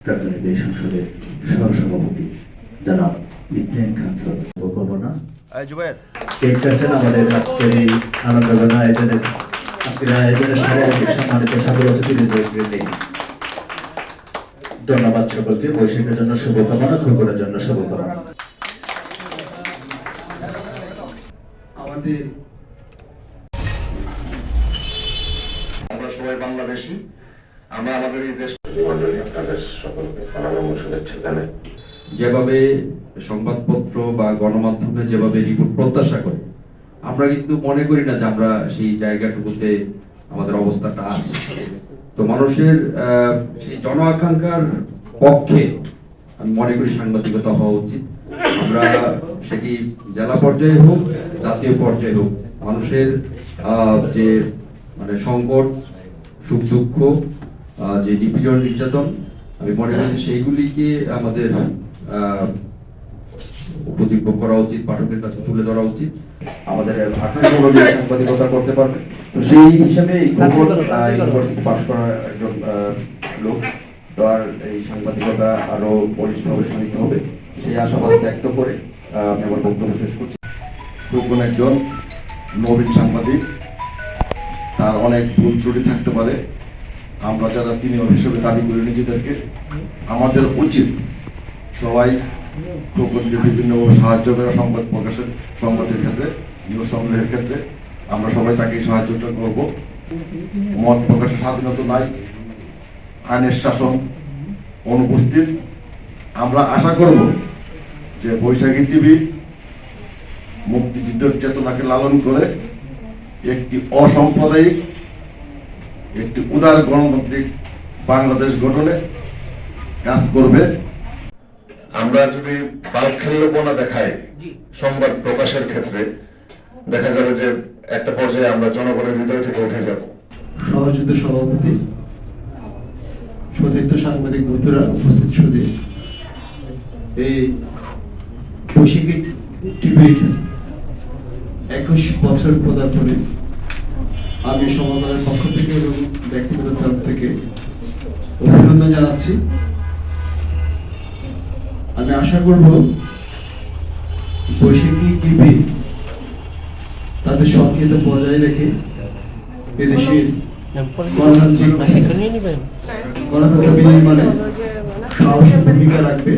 প্রাক্তন এই সংসদের সহসভাপতি জনাব ইব্রাহিম খান স্যার শুভকামনা কেক কাটছেন আমাদের আজকের এই আনন্দঘন আয়োজনের সভাপতি সম্মানিত সকল অতিথিবৃন্দ। ধন্যবাদ সকলকে। বৈশাখের জন্য শুভকামনা, গ্রহণের জন্য শুভকামনা। আমরা সবাই বাংলাদেশী, আমরা আমাদের এই দেশ আপনাদের সকলকে সালাম ও শুভেচ্ছা জানাই। যেভাবে সংবাদপত্র বা গণমাধ্যমে যেভাবে রিপোর্ট প্রত্যাশা করে, আমরা কিন্তু মনে করি না যে আমরা সেই জায়গাটুকুতে আমাদের অবস্থাটা আছে। তো মানুষের সেই জন আকাঙ্ক্ষার পক্ষে আমি মনে করি সাংবাদিকতা হওয়া উচিত। আমরা সেটি জেলা পর্যায়ে হোক, জাতীয় পর্যায়ে হোক, মানুষের যে মানে সংকট, সুখ দুঃখ, যে নিপীড়ন নির্যাতন, আমি মনে করি সেইগুলিকে আমাদের উপজীব্য করা উচিত, পাঠকের কাছে তুলে ধরা উচিত। আমাদের আকাঙ্ক্ষা অনুযায়ী সাংবাদিকতা করতে পারবে। তো সেই হিসাবে ইউনিভার্সিটি পাশ করা একজন লোক তো আর এই সাংবাদিকতা আরো বলিষ্ঠভাবে সাধিত হবে সেই আশাবাদ ব্যক্ত করে আমি আমার বক্তব্য শেষ করছি। কোন একজন নবীন সাংবাদিক, তার অনেক ভুল ত্রুটি থাকতে পারে। আমরা যারা সিনিয়র হিসেবে দাবি করি নিজেদেরকে, আমাদের উচিত সবাই খোকনকে বিভিন্নভাবে সাহায্য করা, সংবাদ প্রকাশের সংবাদের ক্ষেত্রে, নিউজ সংগ্রহের ক্ষেত্রে আমরা সবাই তাকে সাহায্যটা করব। মত প্রকাশের স্বাধীনতা নাই, আইনের শাসন অনুপস্থিত। আমরা আশা করব যে বৈশাখী টিভি মুক্তিযুদ্ধের চেতনাকে লালন করে একটি অসাম্প্রদায়িক, একটি উদার গণতান্ত্রিক বাংলাদেশ গঠনে কাজ করবে। আমরা যদি বালখাল্যপনা দেখাই সংবাদ প্রকাশের ক্ষেত্রে, দেখা যাবে যে একটা পর্যায়ে আমরা জনগণের হৃদয় থেকে উঠে যাব। সহযোগিতা সভাপতি, সতীর্থ সাংবাদিক বন্ধুরা, উপস্থিত সুধী, এই বৈশাখী টিভির 21 বছর পদার্পণে আমি সমাজের পক্ষ থেকে এবং ব্যক্তিগত তরফ থেকে অভিনন্দন জানাচ্ছি। আমি আশা করব বৈশাখী টিভি তাদের সক্রিয়তা বজায় রেখে এদেশের গণতান্ত্রিক বিনির্মাণে সাহসী ভূমিকা রাখবে।